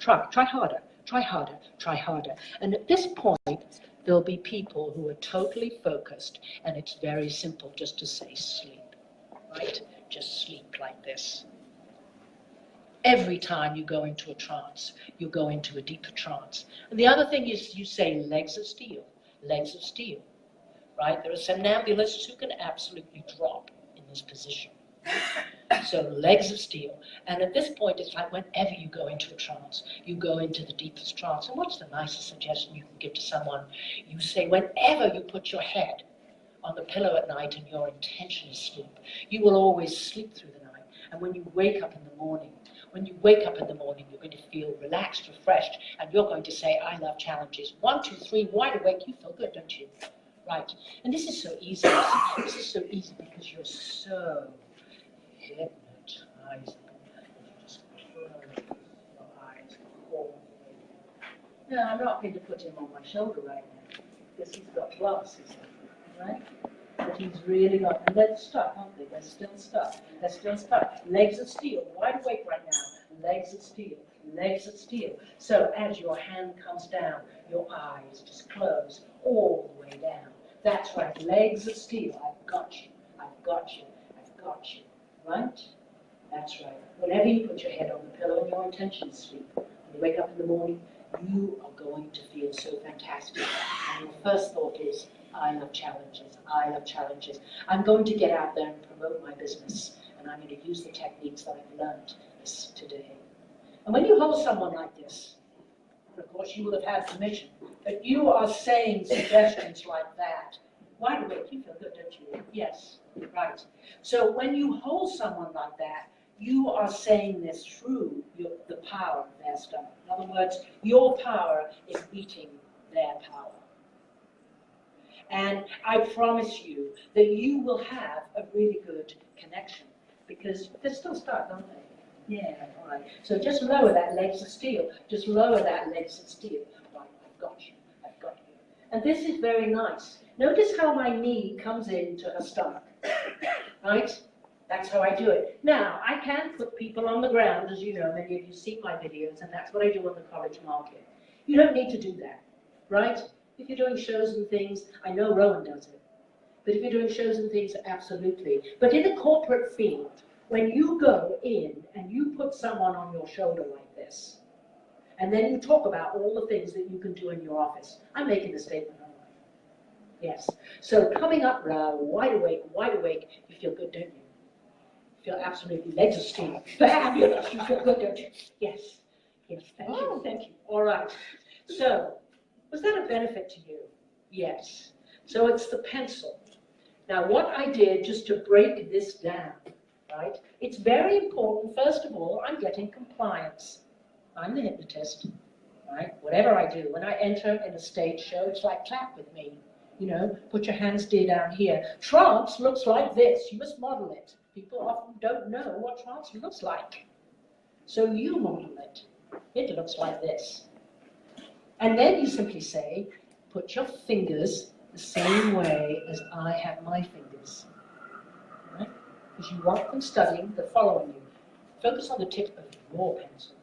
try harder, try harder, try harder. And at this point, there'll be people who are totally focused, and it's very simple just to say sleep, right? Just sleep like this. Every time you go into a trance, you go into a deeper trance. And the other thing is you say legs of steel, right? There are somnambulists who can absolutely drop in this position. So legs of steel. And at this point, it's like whenever you go into a trance, you go into the deepest trance. And what's the nicest suggestion you can give to someone? You say, whenever you put your head on the pillow at night and your intention is sleep, you will always sleep through the night. And when you wake up in the morning, you're going to feel relaxed, refreshed, and you're going to say, I love challenges. 1, 2, 3, wide awake, you feel good, don't you? Right. And this is so easy. This is so easy because you're so hypnotizing. Just close your eyes all the way. No, I'm not going to put him on my shoulder right now because he's got glasses, right? But he's really got, and they're stuck, aren't they? They're still stuck. They're still stuck. Legs of steel, wide awake right now. Legs of steel, legs of steel. So as your hand comes down, your eyes just close all the way down. That's right, legs of steel. I've got you, I've got you, I've got you. Right? That's right. Whenever you put your head on the pillow and your intention is sleep, when you wake up in the morning, you are going to feel so fantastic. And your first thought is, I love challenges. I love challenges. I'm going to get out there and promote my business, and I'm going to use the techniques that I've learned this today. And when you hold someone like this, and of course you will have had permission, but you are saying suggestions like that. Wide awake, you feel good, don't you? Yes, right. So when you hold someone like that, you are saying this through the power of their stomach. In other words, your power is beating their power. And I promise you that you will have a really good connection because they're still stuck, aren't they? Yeah, all right. So just lower that legs of steel. Just lower that legs of steel. Right, I've got you. I've got you. And this is very nice. Notice how my knee comes into her stomach. Right? That's how I do it. Now, I can put people on the ground, as you know, many of you see my videos, and that's what I do on the college market. You don't need to do that, right? If you're doing shows and things, I know Rowan does it. But if you're doing shows and things, absolutely. But in a corporate field, when you go in and you put someone on your shoulder like this, and then you talk about all the things that you can do in your office, I'm making a statement, aren't I? Yes. So coming up wide awake, you feel good, don't you? You feel absolutely legs of steel. Fabulous. You feel good, don't you? Yes. Yes, thank you, thank you. All right. So, was that a benefit to you? Yes. So it's the pencil. Now what I did just to break this down, right? It's very important, first of all, I'm getting compliance. I'm the hypnotist, right? Whatever I do, when I enter in a stage show, it's like clap with me. You know, put your hands down here. Trance looks like this. You must model it. People often don't know what trance looks like. So you model it. It looks like this. And then you simply say, put your fingers the same way as I have my fingers. Right? Because you want them studying the following you. Focus on the tip of your pencil.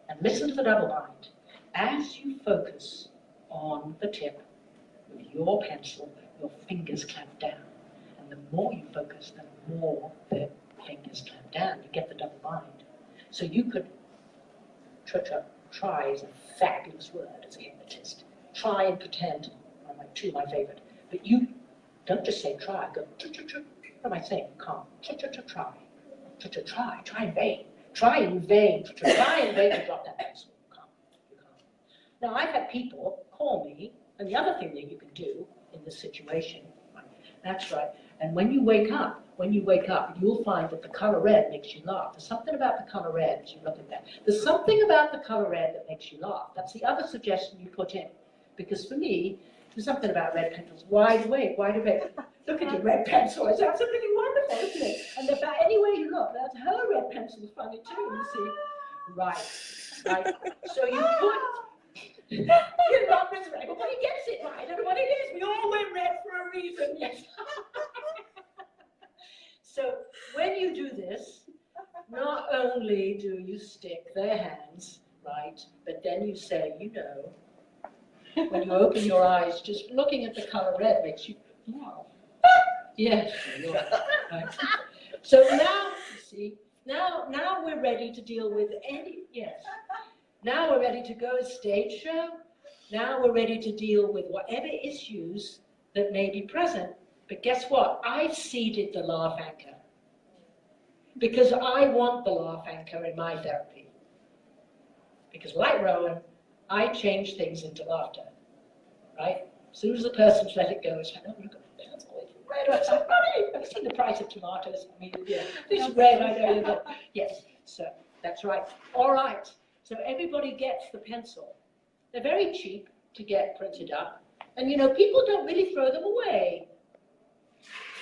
And listen to the double bind. As you focus on the tip of your pencil, your fingers clamp down. And the more you focus, the more the fingers clamp down. You get the double bind. So you could try is a fabulous word as a hypnotist. Try and pretend are two of my favorite. But you don't just say try, go what am I saying? Calm. Try. Try in vain. Try in vain. Try in vain to drop that pencil. Calm. Now I've had people call me, and the other thing that you can do in this situation, that's right. And when you wake up, you'll find that the color red makes you laugh. There's something about the color red as you look at that. There's something about the color red that makes you laugh. That's the other suggestion you put in. Because for me, there's something about red pencils. Wide awake. Look at your red pencil. It's absolutely wonderful, isn't it? And any way you look, that's her red pencil is funny too, you see. Right. So you put... You're not miserable. Everybody gets it right. Everybody it is. We all wear red for a reason. Yes. So when you do this, not only do you stick their hands, right, but then you say, you know, when you open your eyes, just looking at the color red makes you, wow. Yes, right. So now, you see, now we're ready to deal with any, yes. Now we're ready to go a stage show. Now we're ready to deal with whatever issues that may be present. But guess what? I've seeded the laugh anchor. Because I want the laugh anchor in my therapy. Because like Rowan, I change things into laughter. Right? As soon as the person's let it go, it's like, oh, look at the pencil, it's red, it's so funny. Have you seen the price of tomatoes? I mean, yeah, it's red, I know you got. Yes, so that's right. All right, so everybody gets the pencil. They're very cheap to get printed up. And you know, people don't really throw them away.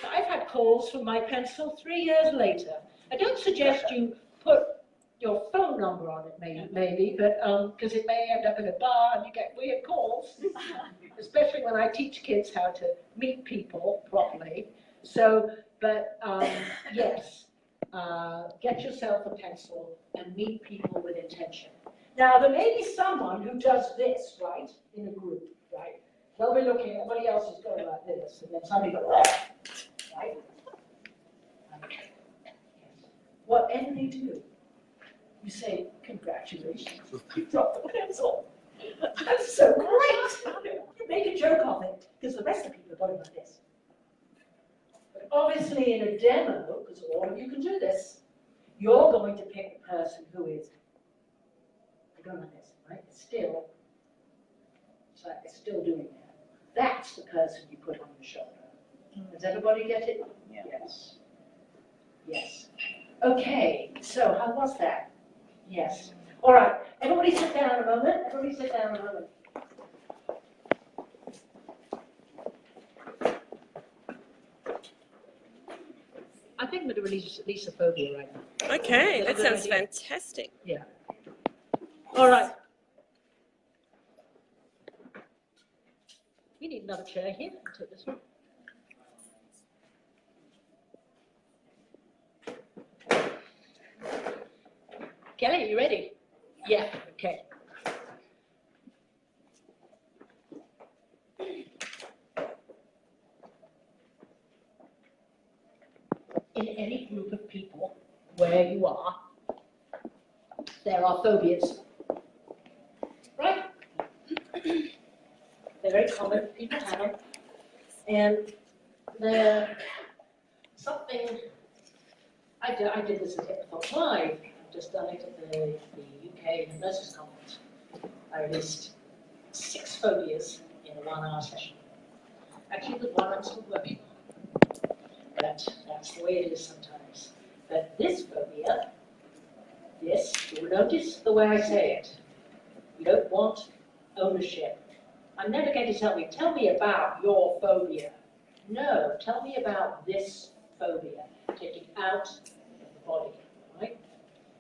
I've had calls from my pencil 3 years later. I don't suggest you put your phone number on it, maybe, but because it may end up in a bar and you get weird calls, especially when I teach kids how to meet people properly. So, but yes, get yourself a pencil and meet people with intention. Now, there may be someone who does this, right, in a group, right? They'll be looking, everybody else is going like this, and then somebody goes, right? Whatever they do, you say, congratulations, you dropped the pencil. That's so great. You make a joke of it, because the rest of the people are going like this. But obviously in a demo, because all of you can do this, you're going to pick the person who is going like this, right? It's like they're still doing that. That's the person you put on your shoulder. Does everybody get it? Yeah. Yes. Yes. Okay, so how was that? Yes. All right, everybody sit down a moment. Everybody sit down a moment. I think I'm going to release a phobia right now. Okay, that sounds fantastic. Yeah. All right. We need another chair here. I'll take this one. Kelly, are you ready? Yeah, okay. In any group of people where you are, there are phobias. Right? They're very common, people have them. And they're something, I did this at Hypnotist Live. I've just done it at the UK Hypnosis Conference. I released 6 phobias in a 1-hour session. Actually, the one I'm still working on. But that's the way it is sometimes. But this phobia, this, you'll notice the way I say it. You don't want ownership. I'm never going to tell me about your phobia. No, tell me about this phobia. Take it out of the body, right?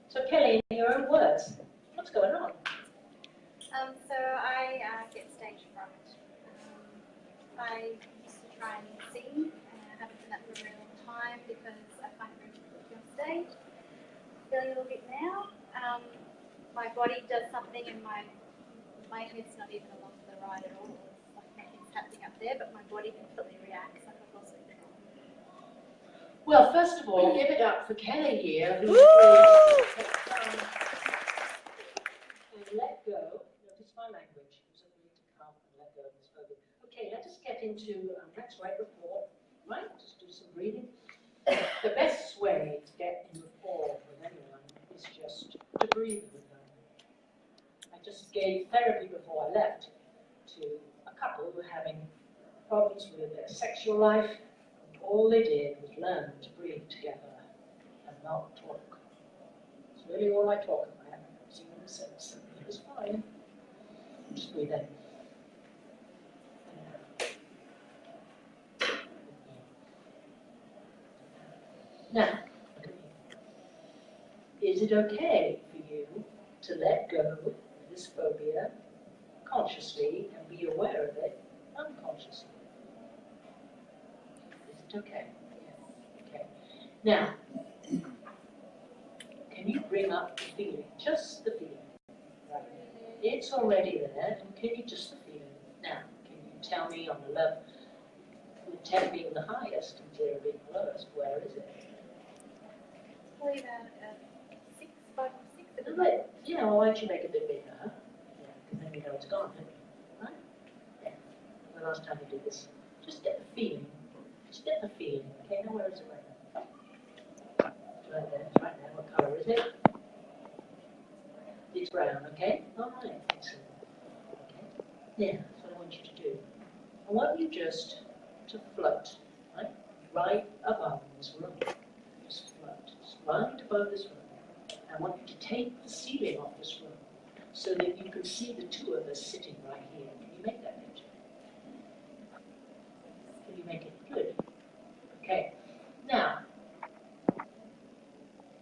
So Kelly, in your own words, what's going on? So I get stage fright. I used to try and sing, and I haven't done that for a very long time because I find it very difficult to be on stage. Feeling a little bit now. My body does something, and my head's not even along to the right at all. It's like nothing's happening up there, but my body completely reacts like I've lost control. Well, first of all, give it up for Kelly here, who's and let go. Notice my language. Who's agreed to come and let go of this phobia. Okay, let us get into next right rapport. Right, just do some breathing. The best way to get in rapport with anyone is just to breathe with them. I just gave therapy before I left to a couple who were having problems with their sexual life. And all they did was learn to breathe together and not talk. It's really all I talk about. I haven't seen them since. It was fine. Just breathe in. Now, is it okay for you to let go of this phobia consciously and be aware of it unconsciously? Is it okay? Yeah. Okay. Now, bring up the feeling, just the feeling. Right. It's already there, and can you just the feeling? Now, can you tell me on the level, with 10 being the highest and 0 being the lowest, where is it? Probably about 6, 5 or 6. Isn't it? Yeah, well, why don't you make it a bit bigger? Yeah, because then we know it's gone, right? Yeah. The last time we did this, just get the feeling. Just get the feeling. Okay, now where is it right now? It's right there, it's right there. What colour is it? It's brown, okay? All right, excellent. Okay, yeah, that's what I want you to do. I want you just to float, right? Right above this room. Just float, just right above this room. I want you to take the ceiling off this room so that you can see the two of us sitting right here. Can you make that picture? Can you make it good? Okay. Now,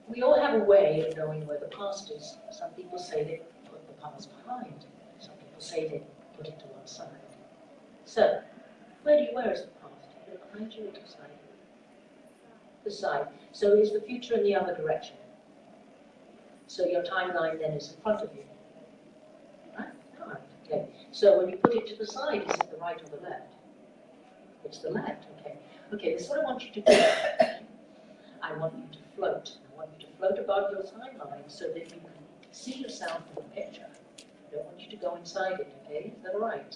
we all have a way of knowing where the past is. Some people say they put the past behind. Some people say they put it to one side. So, where is the past? Is it behind you or to the side? The side. So is the future in the other direction? So your timeline then is in front of you. Right? All right. Okay. So when you put it to the side, is it the right or the left? It's the left. Okay. Okay. This is what I want you to do. I want you to float. I want you to float above your timeline so that you can see yourself in the picture. I don't want you to go inside it. Okay? Is that all right?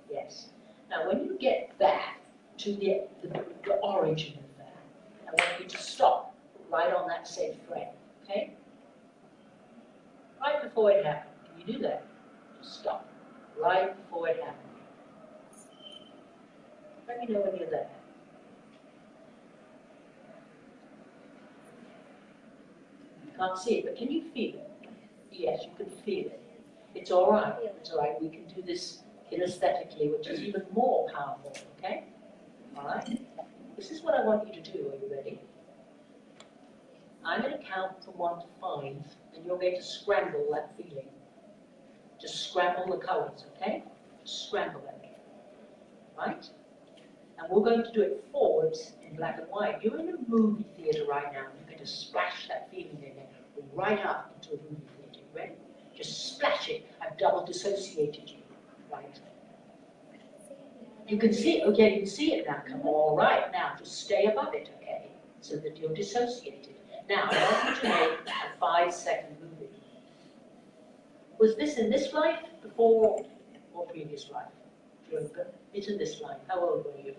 Yes. Now, when you get back to the origin of that, I want you to stop right on that safe frame, okay? Right before it happened. Can you do that? Just stop right before it happened. Let me know when you're there. You can't see it, but can you feel it? Yes, you can feel it. It's all right. It's all right. We can do this kinesthetically, which is even more powerful, okay? All right? This is what I want you to do. Are you ready? I'm going to count from 1 to 5, and you're going to scramble that feeling. Just scramble the colors, okay? Just scramble them. Right? And we're going to do it forwards in black and white. You're in a movie theater right now. You're going to splash that feeling in there, right up into a movie theater. You ready? Just splash it. I've double dissociated you. Right? You can see it. Okay, you can see it now. Come all right. Now, just stay above it, okay? So that you're dissociated. Now, I want you to make a 5-second movie. Was this in this life before or previous life? It's in this life. How old were you?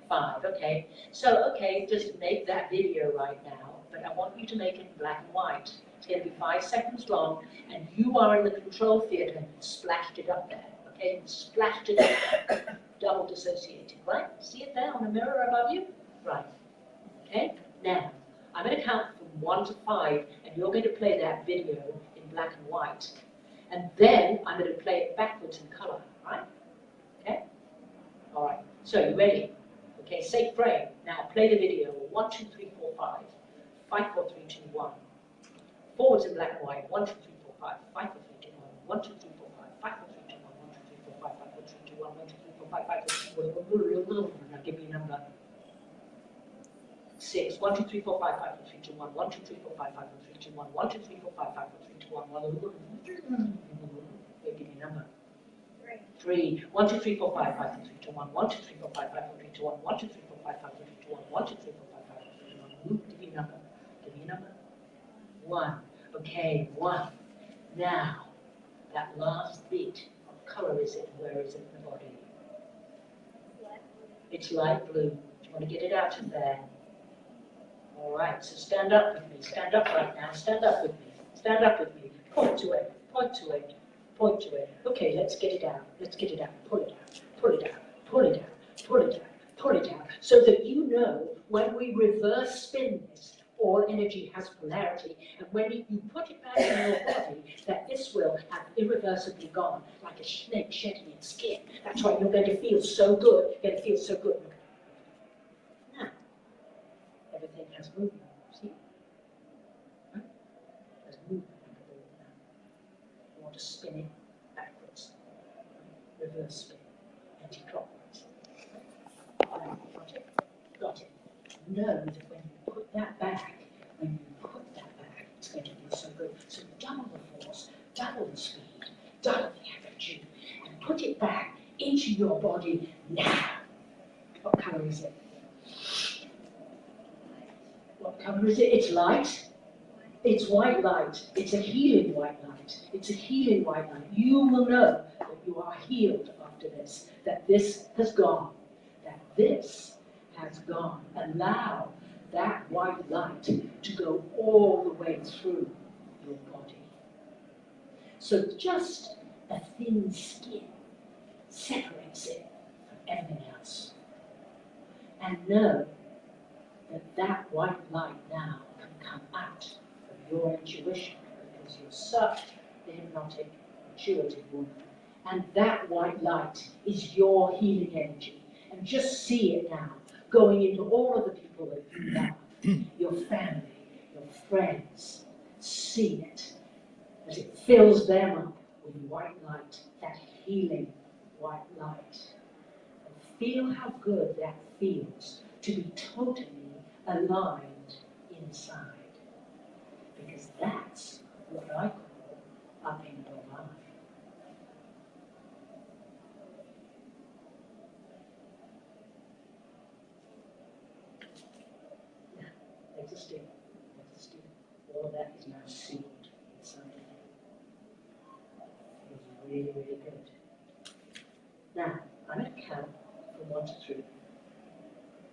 5, okay. So, okay, just make that video right now, but I want you to make it in black and white. It's going to be 5 seconds long, and you are in the control theater and splashed it up there, okay? Splashed it up there. Double dissociated, right? See it there on the mirror above you? Right. Okay? Now, I'm going to count from 1 to 5, and you're going to play that video in black and white. And then I'm going to play it backwards in color, right? Okay? All right. So, you ready? Okay, safe frame. Now, play the video. 1, 2, 3, 4, 5. 5, 4, 3, 2, 1. Forwards in black and white. 1, 2, 3, 4, 5. 5, 4, 3, 2, 1. 1, 2, 3, 4, 5. 5, 4, 3, 2, 1. 1, 2, 3, 4, 5. 5, 4, 3, 2, 1. 1, 2, 3, 4, 5. 5, 4, 3, 2, 1. Now, give me a number. 6. 1, 2, 3, 4, 5, 5, 4, 3, 2, 1. 1, 2, 3, 4, 5, 5, 4, 3, 2, 1. 1, 2, 3, 4, 5, 5, 4, 3, 2, 1. 1. Give me a number. 3. 1, 2, 3, 4, 5, 5, 4, 3, 2, 1. 1, 2, 3, 4, 5, 5, 4, 3, 2, 1. 1, 2, 3, 4, 5, 5, 4, 3, 2, 1. 1, 2, 3, 4, 5, 5, 4, 3, 2, 1. Give me a number. Give me a number. 1. Okay, 1. Now, that last bit, what color is it? Where is it in the body? It's light blue. Do you want to get it out of there? All right, so stand up with me. Stand up right now. Stand up with me. Stand up with me. Point to it. Point to it. Point to it. Okay, let's get it out. Let's get it out. Pull it out. Pull it out. Pull it out. Pull it out. Pull it out. So that you know when we reverse spin this, all energy has polarity, and when you put it back in your body, that this will have irreversibly gone, like a snake shedding its skin. That's why you're going to feel so good. You're going to feel so good. Now, everything has movement. See? Right? There's movement. You want to spin it backwards. Reverse spin. Anti-clockwise. Got it? Got it. Know that when you put that back, when you put that back, double the speed, double the amplitude, and put it back into your body now. What colour is it? What colour is it? It's light. It's white light. It's a healing white light. It's a healing white light. You will know that you are healed after this, that this has gone, that this has gone. Allow that white light to go all the way through your body. So just a thin skin separates it from everything else. And know that that white light now can come out of your intuition because you're such a hypnotic, intuitive woman. And that white light is your healing energy. And just see it now, going into all of the people that you love, your family, your friends. See it as it fills them up with white light, that healing white light. And feel how good that feels to be totally aligned inside. Because that's what I call up in your mind. Existing. All of that is now sealed inside of you. It's really, really good. Now, I'm going to count from 1 to 3.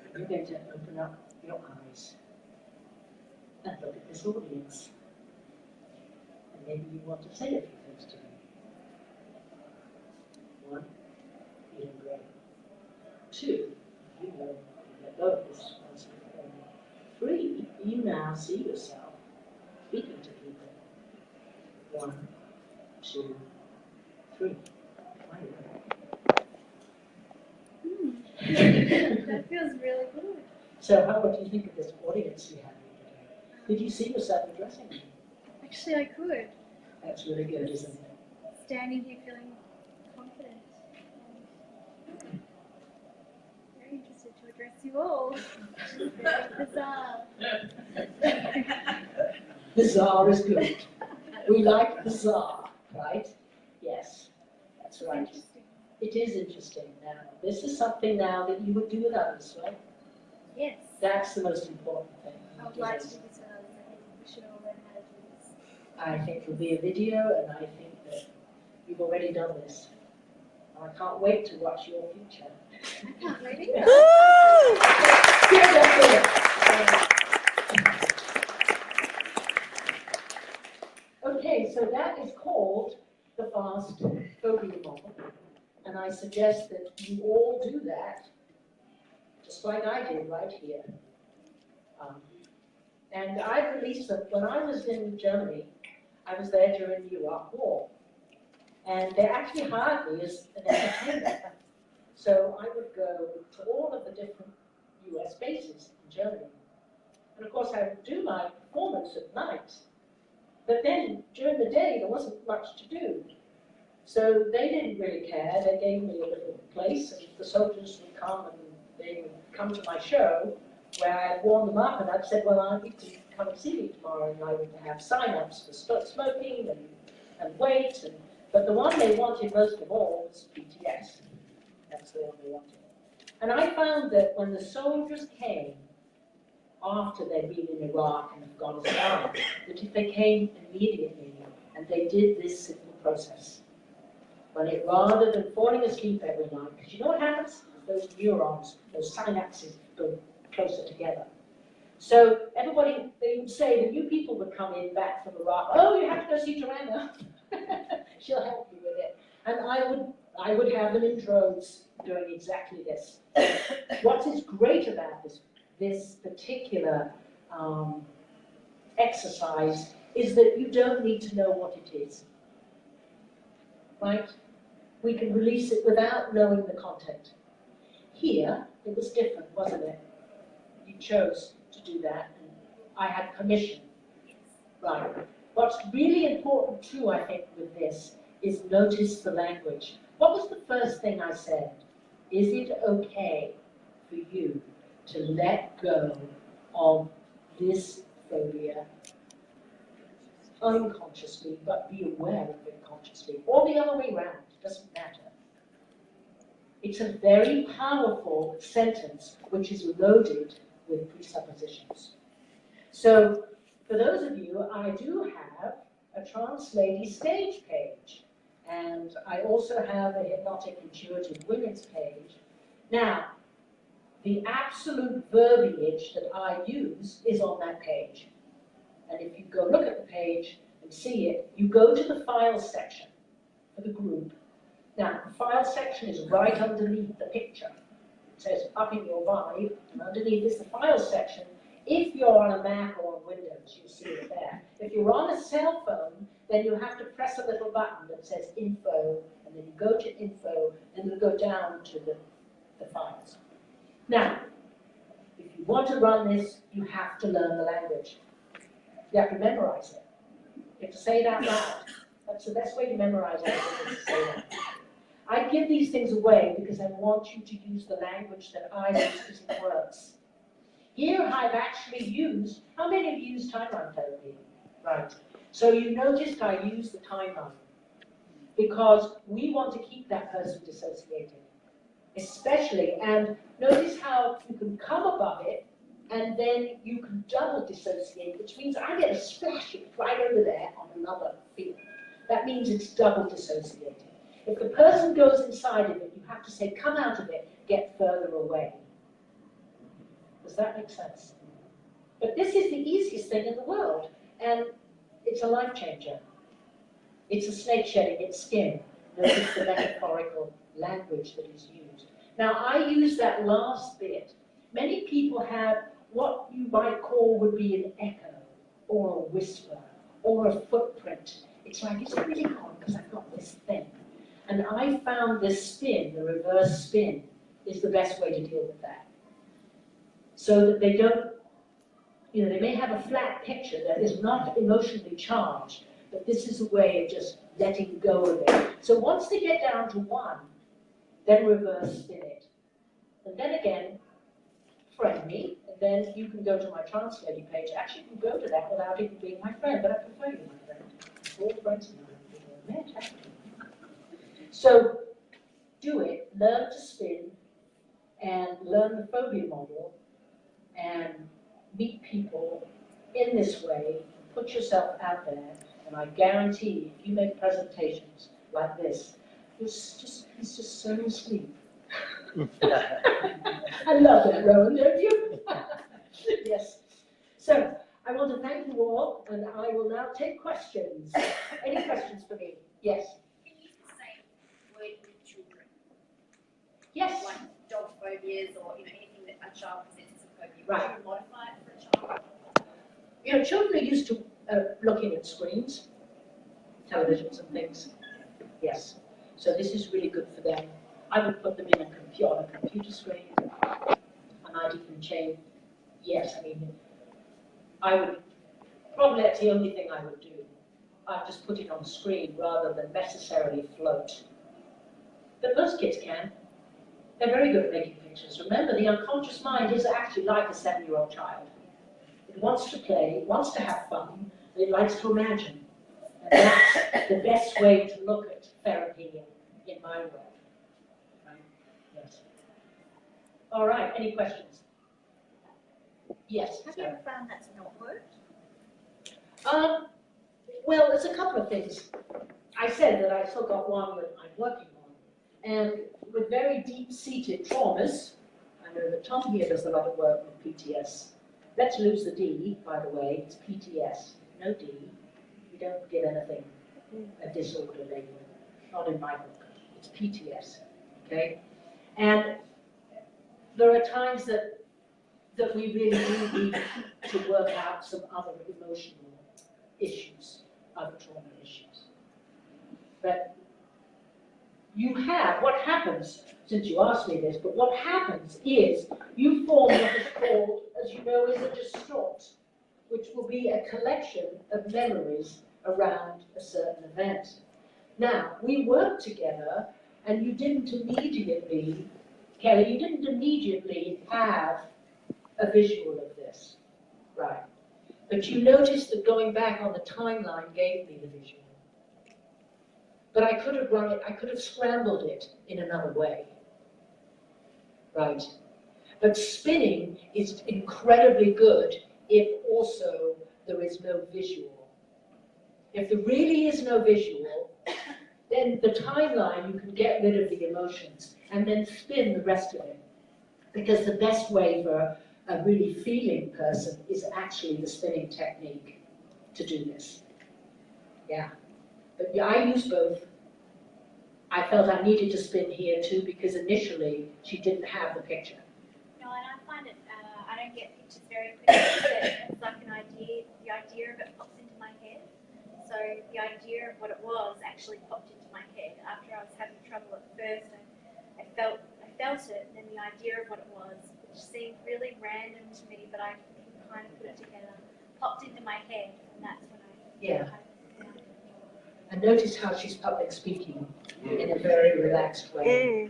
And you're going to open up your eyes and look at this audience. And maybe you want to say a few things to them. 1, feeling great. 2, you know, let go of this responsibility. 3, you now see yourself speaking to people. 1, 2, 3. That feels really good. So what do you think of this audience you have here today? Could you see yourself addressing them? Actually, I could. That's really good, isn't it? Standing here feeling confident. And very interested to address you all. Very bizarre. Bizarre is good. We like bizarre, right? Yes, that's right. Interesting. It is interesting now. This is something now that you would do with others, right? Yes. That's the most important thing. I would like to do this with others. I think we should all learn how to do this. I think it'll be a video, and I think that you've already done this. And I can't wait to watch your future. I can't wait either. Yeah, that's it. Okay, so that is called the fast phobia model. And I suggest that you all do that, just like I did right here. And I released them, when I was in Germany, I was there during the Iraq War. And they actually hired me as an entertainer. So I would go to all of the different US bases in Germany. And of course I would do my performance at night. But then during the day there wasn't much to do. So they didn't really care. They gave me a little place, and the soldiers would come and they would come to my show where I had warmed them up, and I'd said, well, I need to come and see me tomorrow, and I would have sign-ups for smoking and weight. But the one they wanted most of all was PTS. That's the one they wanted. And I found that when the soldiers came after they'd been in Iraq and Afghanistan, that if they came immediately and they did this simple process, but rather than falling asleep every night, because you know what happens? Those neurons, those synapses go closer together. So everybody, they would say, the new people would come in back from Iraq, oh, you have to go see Joanna. She'll help you with it. And I would have them in droves doing exactly this. What is great about this particular exercise is that you don't need to know what it is. Right? We can release it without knowing the content. Here, it was different, wasn't it? You chose to do that, and I had permission. Right. What's really important too, I think, with this is notice the language. What was the first thing I said? Is it okay for you to let go of this phobia? unconsciously, but be aware of it consciously, or the other way around, it doesn't matter. It's a very powerful sentence which is loaded with presuppositions. So, for those of you, I do have a Trance Lady stage page, and I also have a Hypnotic Intuitive Women's page. Now, the absolute verbiage that I use is on that page. And if you go look at the page and see it, you go to the file section for the group. Now, the file section is right underneath the picture. It says up in your vibe, and underneath is the file section. If you're on a Mac or on Windows, you see it there. If you're on a cell phone, then you have to press a little button that says info, and then you go to info, and you go down to the files. Now, if you want to run this, you have to learn the language. You have to memorize it. You have to say it out loud. That's the best way to memorize it, is to say that. I give these things away because I want you to use the language that I use because it works. Here I've actually used, how many of you use timeline therapy? Right. So you noticed I used the timeline because we want to keep that person dissociated. Especially, and notice how you can come above it and then you can double dissociate, which means I get a splashing right over there on another field. That means it's double dissociated. If the person goes inside of it, you have to say, come out of it, get further away. Does that make sense? But this is the easiest thing in the world, and it's a life changer. It's a snake shedding its skin. Notice the metaphorical language that is used. Now, I use that last bit. Many people have what you might call would be an echo, or a whisper, or a footprint. It's like, it's really hard because I've got this thing. And I found this spin, the reverse spin, is the best way to deal with that. So that they don't, you know, they may have a flat picture that is not emotionally charged, but this is a way of just letting go of it. So once they get down to one, then reverse spin it. And then again, friend me, and then you can go to my Trance Lady page. Actually, you can go to that without even being my friend, but I prefer you my friend. All friends and I met. So do it, learn to spin, and learn the phobia model, and meet people in this way, put yourself out there, and I guarantee if you make presentations like this, he's just so asleep. I love that, Rowan, don't you? Yes. So, I want to thank you all, and I will now take questions. Any questions for me? Yes? Can you use the same word with children? Yes. Like dog phobias or anything that a child presents as a phobia. Right. Would you modify it for a child? You know, children are used to looking at screens, televisions and things. Yes. So this is really good for them. I would put them in on a computer screen. I might even change. Yes, I mean, I would, probably that's the only thing I would do. I'd just put it on screen rather than necessarily float. But most kids can. They're very good at making pictures. Remember, the unconscious mind is actually like a 7-year-old child. It wants to play, it wants to have fun, and it likes to imagine. And that's the best way to look at therapy in my world. Right? Yes. All right, any questions? Yes. Have you ever found that's not worked? Well, there's a couple of things. I said that I still got one that I'm working on. And with very deep-seated traumas, I know that Tom here does a lot of work with PTS. Let's lose the D, by the way, it's PTS, no D. We don't give anything a disorder label, not in my book. It's PTS, okay? And there are times that we really do need to work out some other emotional issues, other trauma issues. But you have, what happens, since you asked me this, but what happens is you form what is called, as you know, is a distort, which will be a collection of memories around a certain event. Now, we worked together, and you didn't immediately, Kelly, you didn't immediately have a visual of this, right? But you notice that going back on the timeline gave me the visual. But I could have run it, I could have scrambled it in another way. Right? But spinning is incredibly good if also there is no visual. If there really is no visual, then the timeline, you can get rid of the emotions and then spin the rest of it. Because the best way for a really feeling person is actually the spinning technique to do this. Yeah. But yeah, I use both. I felt I needed to spin here too because initially she didn't have the picture. No, and I find it, I don't get pictures very quickly, but it's like an idea, the idea of it pops into my head. So the idea of what it was actually popped into my head. After I was having trouble at first, I felt it, and then the idea of what it was, which seemed really random to me, but I kind of put it together, popped into my head, and that's when I Yeah. found it. And notice how she's public speaking in a very relaxed way.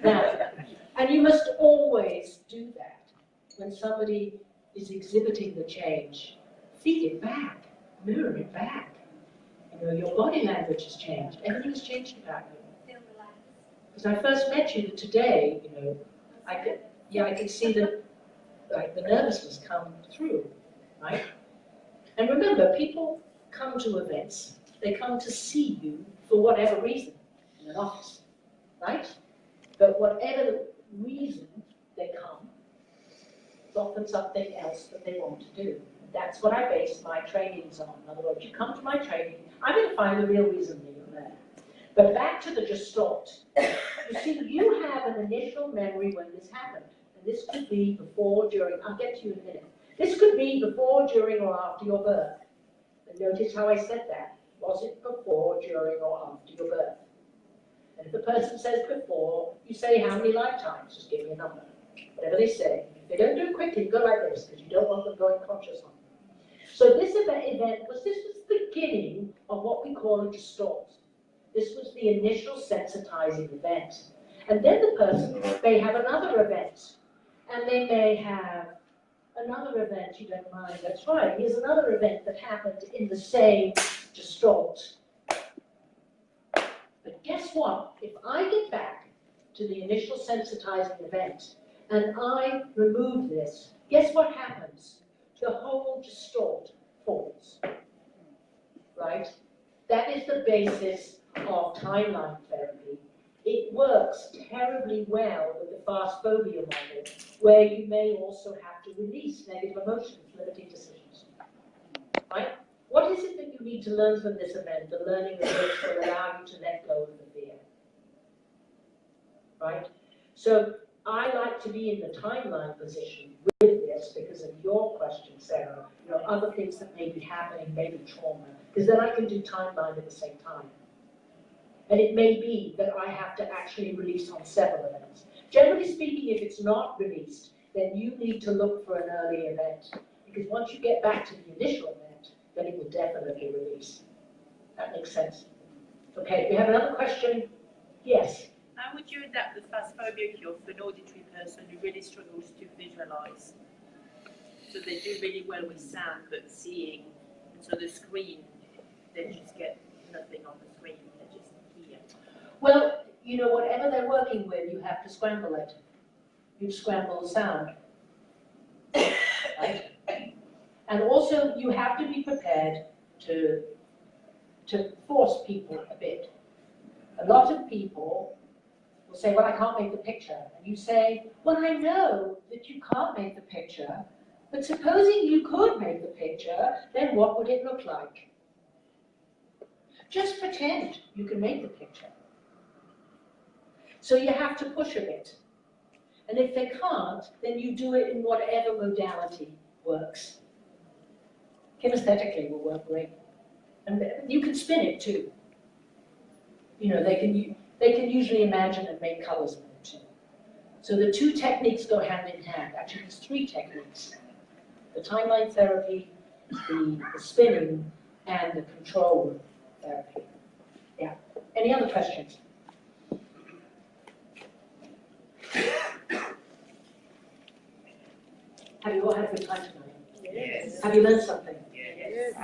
Now, and you must always do that when somebody is exhibiting the change. Feed it back, mirror it back. You know, your body language has changed. Everything's changed about you. Feel relaxed. Because I first met you today, you know, I could see the nervousness come through, right? And remember, people come to events, they come to see you for whatever reason in an office, right? But whatever reason they come, it's often something else that they want to do. That's what I base my trainings on. In other words, you come to my training, I'm going to find the real reason that you're there. But back to the Gestalt. You see, you have an initial memory when this happened. And this could be before, during, I'll get to you in a minute. This could be before, during, or after your birth. And notice how I said that. Was it before, during, or after your birth? And if the person says before, you say how many lifetimes, just give me a number. Whatever they say. If they don't do it quickly, go like this, because you don't want them going conscious on you. So this event was the beginning of what we call a Gestalt. This was the initial sensitizing event. And then the person may have another event. And they may have another event, you don't mind, that's right. Here's another event that happened in the same Gestalt. But guess what? If I get back to the initial sensitizing event and I remove this, guess what happens? The whole Gestalt falls, right? That is the basis of timeline therapy. It works terribly well with the fast phobia model, where you may also have to release negative emotions, limiting decisions, right? What is it that you need to learn from this event, the learning of which will allow you to let go of the fear, right? So I like to be in the timeline position with this because of your question, Sarah, you know, other things that may be happening, maybe trauma, because then I can do timeline at the same time. And it may be that I have to actually release on several events. Generally speaking, if it's not released, then you need to look for an early event. Because once you get back to the initial event, then it will definitely release. That makes sense. Okay, we have another question? Yes. How would you adapt the phasmophobia cure for an auditory person who really struggles to visualise? So they do really well with sound, but seeing, and so the screen, they just get nothing on the screen, they just hear. Well, you know, whatever they're working with, you have to scramble it. You scramble the sound. Right? And also, you have to be prepared to force people a bit. A lot of people will say, well, I can't make the picture. And you say, well, I know that you can't make the picture, but supposing you could make the picture, then what would it look like? Just pretend you can make the picture. So you have to push a bit. And if they can't, then you do it in whatever modality works. Kinesthetically will work great. And you can spin it too. You know, they can usually imagine and make colors with it too. So the two techniques go hand in hand. Actually, there's three techniques. The timeline therapy, the spinning, and the control room therapy. Yeah. Any other questions? Have you all had a good time tonight? Yes. Have you learned something?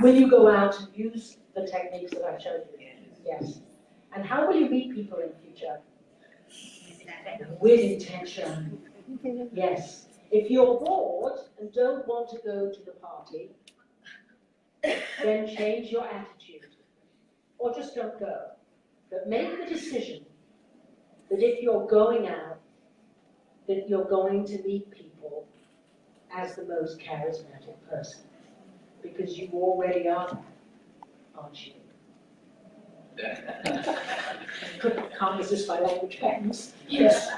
Will you go out and use the techniques that I showed you? Yes. And how will you meet people in future? With intention. Yes. If you're bored and don't want to go to the party, then change your attitude. Or just don't go. But make the decision that if you're going out, that you're going to meet people as the most charismatic person. Because you already are that, aren't you? Can't resist my language patterns. Yes.